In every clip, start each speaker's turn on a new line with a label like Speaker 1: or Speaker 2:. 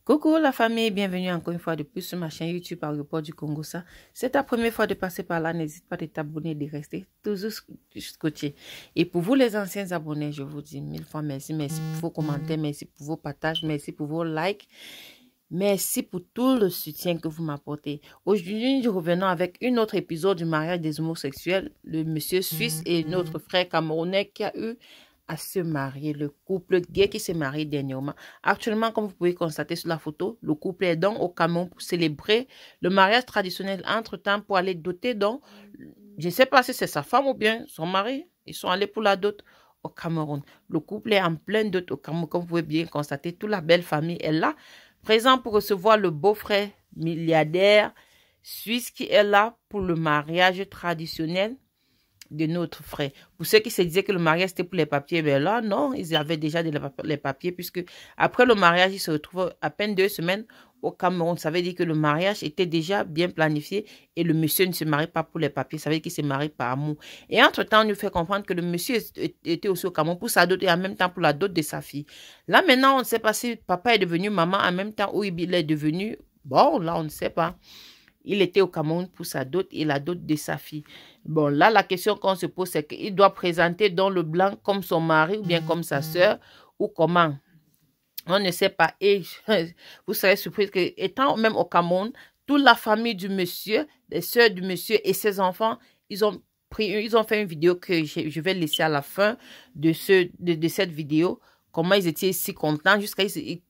Speaker 1: Coucou la famille, bienvenue encore une fois de plus sur ma chaîne YouTube Aéroport du Congo. Ça, c'est ta première fois de passer par là, n'hésite pas de t'abonner et de rester toujours scotché. Et pour vous les anciens abonnés, je vous dis mille fois merci, merci pour vos commentaires, merci pour vos partages, merci pour vos likes. Merci pour tout le soutien que vous m'apportez. Aujourd'hui, nous revenons avec un autre épisode du mariage des homosexuels, le monsieur suisse et notre frère camerounais qui a eu à se marier, le couple gay qui s'est marié dernièrement. Actuellement, comme vous pouvez constater sur la photo, le couple est donc au Cameroun pour célébrer le mariage traditionnel. Entre-temps, pour aller doter donc, je ne sais pas si c'est sa femme ou bien son mari, ils sont allés pour la dot au Cameroun. Le couple est en pleine dot au Cameroun, comme vous pouvez bien constater, toute la belle famille est là, présent pour recevoir le beau-frère milliardaire suisse qui est là pour le mariage traditionnel de notre frère. Pour ceux qui se disaient que le mariage c'était pour les papiers, ben là, non, ils avaient déjà les papiers, puisque après le mariage, ils se retrouvent à peine 2 semaines au Cameroun. Ça veut dire que le mariage était déjà bien planifié et le monsieur ne se marie pas pour les papiers. Ça veut dire qu'il se marie par amour. Et entre-temps, on nous fait comprendre que le monsieur était aussi au Cameroun pour sa dot et en même temps pour la dot de sa fille. Là, maintenant, on ne sait pas si papa est devenu maman en même temps ou il est devenu... Bon, là, on ne sait pas. Il était au Cameroun pour sa dot et la dot de sa fille. Bon, là, la question qu'on se pose, c'est qu'il doit présenter dans le blanc comme son mari ou bien comme sa sœur ou comment. On ne sait pas. Et vous serez surpris que, étant même au Cameroun, toute la famille du monsieur, les sœurs du monsieur et ses enfants, ils ont fait une vidéo que je vais laisser à la fin de cette vidéo. Comment ils étaient si contents. Jusqu'à il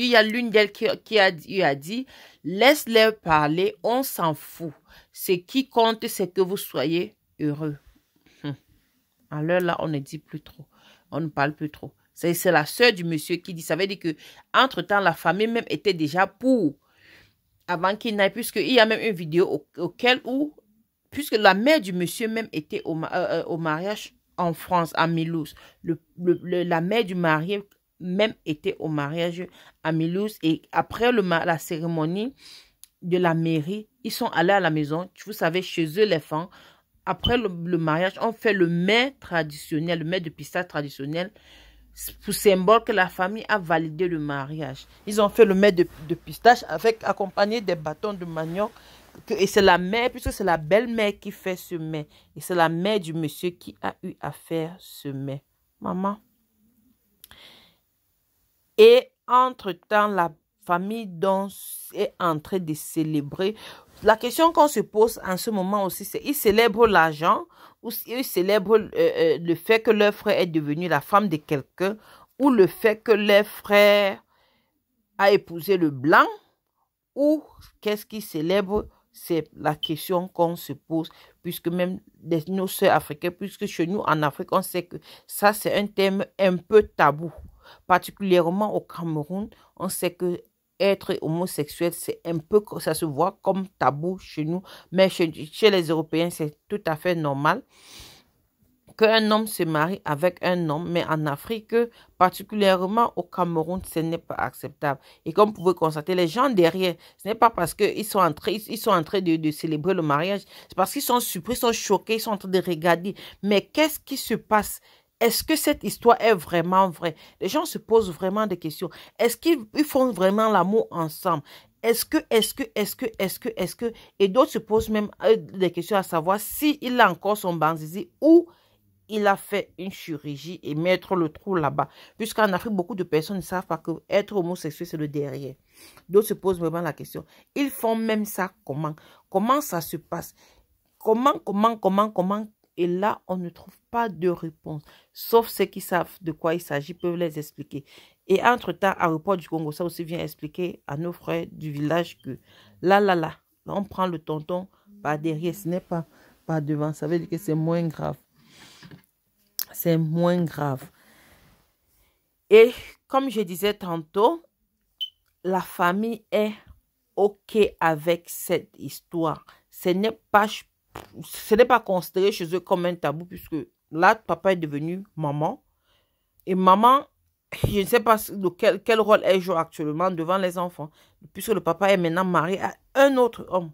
Speaker 1: y a l'une d'elles qui a dit, laisse-les parler, on s'en fout. Ce qui compte, c'est que vous soyez heureux. Alors là, on ne dit plus trop. On ne parle plus trop. C'est la sœur du monsieur qui dit. Ça veut dire que entre-temps, la famille même était déjà pour. Avant qu'il n'aille, puisqu'il y a même une vidéo auquel où, puisque la mère du monsieur même était au mariage en France, à Mulhouse. La mère du marié même était au mariage à Mulhouse. Et après la cérémonie de la mairie, ils sont allés à la maison. Vous savez, chez eux, les femmes, après le mariage, on fait le mets traditionnel, le mets de pistache traditionnel, pour symbole que la famille a validé le mariage. Ils ont fait le mets de pistache accompagné des bâtons de manioc. Et c'est la mère, puisque c'est la belle-mère qui fait ce mets. Et c'est la mère du monsieur qui a eu à faire ce mets. Maman. Et entre-temps, la famille donc est en train de célébrer. La question qu'on se pose en ce moment aussi, c'est ils célèbrent l'argent ou ils célèbrent le fait que leur frère est devenu la femme de quelqu'un ou le fait que leur frère a épousé le blanc ou qu'est-ce qu'ils célèbrent? C'est la question qu'on se pose, puisque même nos sœurs africaines, puisque chez nous en Afrique, on sait que ça c'est un thème un peu tabou. Particulièrement au Cameroun, on sait que être homosexuel, c'est un peu, ça se voit comme tabou chez nous, mais chez les Européens, c'est tout à fait normal qu'un homme se marie avec un homme, mais en Afrique, particulièrement au Cameroun, ce n'est pas acceptable. Et comme vous pouvez constater, les gens derrière, ce n'est pas parce qu'ils sont en train de célébrer le mariage, c'est parce qu'ils sont surpris, ils sont choqués, ils sont en train de regarder. Mais qu'est-ce qui se passe? Est-ce que cette histoire est vraiment vraie? Les gens se posent vraiment des questions. Est-ce qu'ils font vraiment l'amour ensemble? Est-ce que, et d'autres se posent même des questions à savoir s'il a encore son banzizi ou il a fait une chirurgie et mettre le trou là-bas. Puisqu'en Afrique, beaucoup de personnes ne savent pas que être homosexuel, c'est le derrière. D'autres se posent vraiment la question. Ils font même ça comment? Comment ça se passe? Comment? Et là, on ne trouve pas de réponse. Sauf ceux qui savent de quoi il s'agit peuvent les expliquer. Et entre-temps, Aéroport du Congo, ça aussi vient expliquer à nos frères du village que là, on prend le tonton par derrière. Ce n'est pas par devant. Ça veut dire que c'est moins grave. C'est moins grave. Et comme je disais tantôt, la famille est OK avec cette histoire. Ce n'est pas considéré chez eux comme un tabou puisque là, papa est devenu maman. Et maman, je ne sais pas quel rôle elle joue actuellement devant les enfants. Puisque le papa est maintenant marié à un autre homme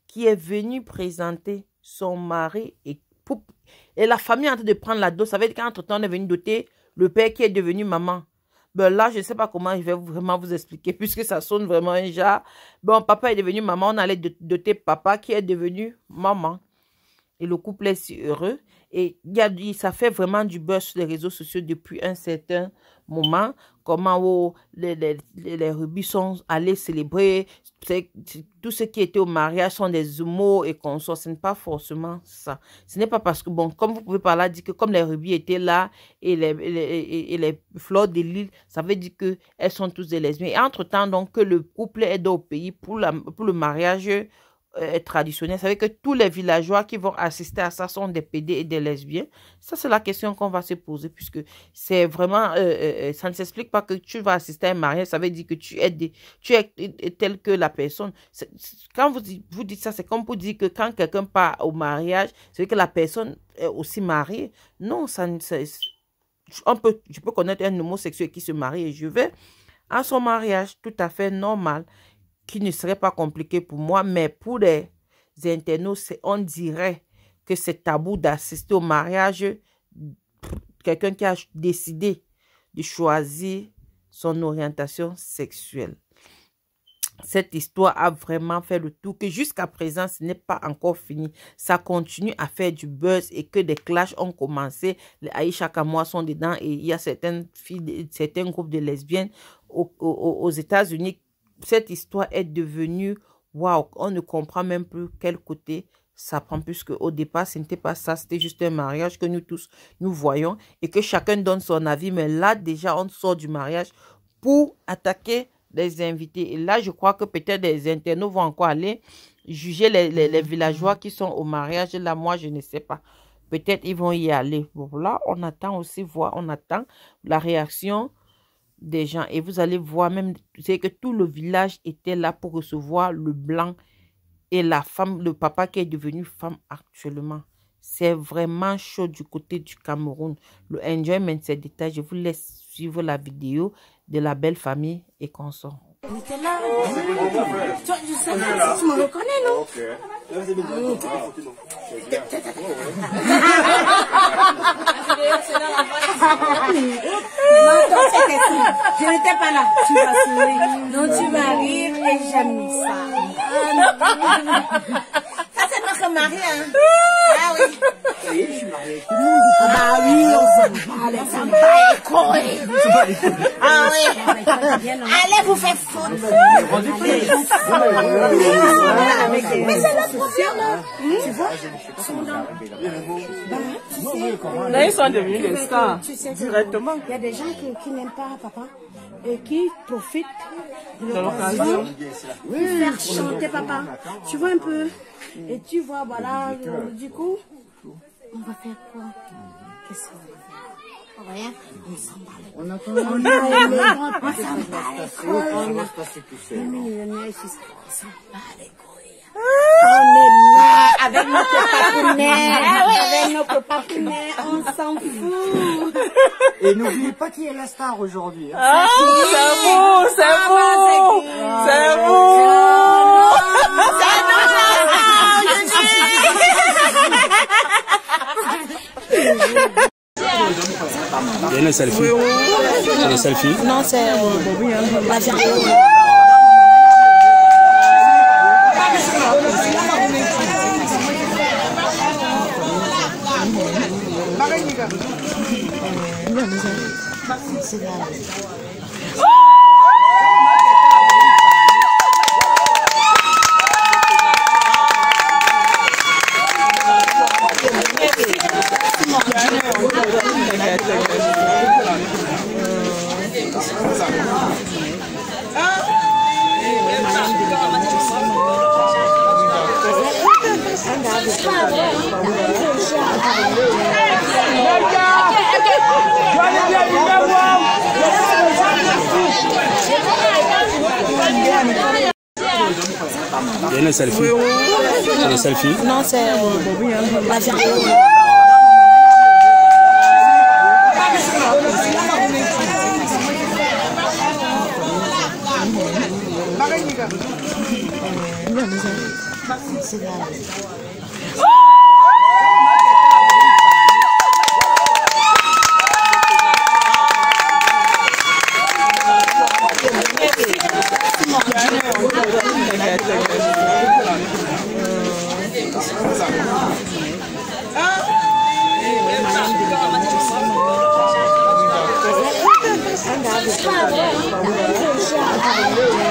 Speaker 1: qui est venu présenter son mari et la famille est en train de prendre la dot. Ça veut dire qu'entre-temps, on est venu doter le père qui est devenu maman. Ben là, je ne sais pas comment je vais vraiment vous expliquer, puisque ça sonne vraiment un genre. Bon, papa est devenu maman, on allait doter papa qui est devenu maman. Et le couple est si heureux. Et ça fait vraiment du buzz sur les réseaux sociaux depuis un certain moment. Comment les rubis sont allés célébrer. Tout ce qui était au mariage sont des humours et consorts. Ce n'est pas forcément ça. Ce n'est pas parce que, bon, comme vous pouvez par là dire que comme les rubis étaient là et les fleurs de l'île, ça veut dire qu'elles sont tous des lesbiennes. Et entre-temps, donc, que le couple est au pays pour le mariage traditionnel. Ça veut dire que tous les villageois qui vont assister à ça sont des PD et des lesbiennes. Ça, c'est la question qu'on va se poser, puisque c'est vraiment, ça ne s'explique pas que tu vas assister à un mariage, ça veut dire que tu es tel que la personne. Quand vous dites ça, c'est comme pour dire que quand quelqu'un part au mariage, c'est que la personne est aussi mariée. Non, je peux connaître un homosexuel qui se marie et je vais à son mariage tout à fait normal, qui ne serait pas compliqué pour moi, mais pour les internautes, on dirait que c'est tabou d'assister au mariage. Quelqu'un qui a décidé de choisir son orientation sexuelle. Cette histoire a vraiment fait le tour, que jusqu'à présent, ce n'est pas encore fini. Ça continue à faire du buzz et que des clashs ont commencé. Les Aïcha Kamoa sont dedans et il y a certains groupes de lesbiennes aux États-Unis. Cette histoire est devenue, waouh, on ne comprend même plus quel côté ça prend, puisque au départ, ce n'était pas ça, c'était juste un mariage que nous tous, nous voyons et que chacun donne son avis. Mais là, déjà, on sort du mariage pour attaquer les invités. Et là, je crois que peut-être des internautes vont encore aller juger les villageois qui sont au mariage. Là, moi, je ne sais pas. Peut-être ils vont y aller. Bon, là, on attend aussi voir, on attend la réaction des gens. Et vous allez voir même, c'est que tout le village était là pour recevoir le blanc et la femme, le papa qui est devenu femme actuellement. C'est vraiment chaud du côté du Cameroun. Le enjoyment, c'est détail. Je vous laisse suivre la vidéo de la belle famille et consort.
Speaker 2: On était là. Toi, je sais, tu me reconnais, non? Je n'étais pas là. Tu vas sourire. Non, tu vas rire et j'aime ça. Ça, c'est notre mari, hein? Ah oui. Oui, je suis mariée. Ah bah oui, on s'en bat. Ah oui. Allez vous faire foutre. Mais c'est notre problème. Tu vois?
Speaker 3: Là, ils sont devenus des stars. Directement.
Speaker 2: Il y a des gens qui n'aiment pas papa et qui profitent de
Speaker 3: l'occasion.
Speaker 2: Faire chanter papa. Tu vois un peu? Et tu vois, voilà, du coup, on va faire quoi? Qu'est-ce qu'on va faire? Rien, on s'en bat. On a s'en bat les couilles. On s'en bat les couilles. On est là avec notre papounet, on s'en fout.
Speaker 4: Et n'oubliez pas qui est la star aujourd'hui.
Speaker 3: Ah, c'est vous, c'est vous, c'est vous.
Speaker 5: Il y a une selfie. C'est une selfie.
Speaker 2: Non, c'est la vidéo.
Speaker 5: Il y a une selfie. C'est une selfie.
Speaker 2: Non, c'est la vidéo. Ah,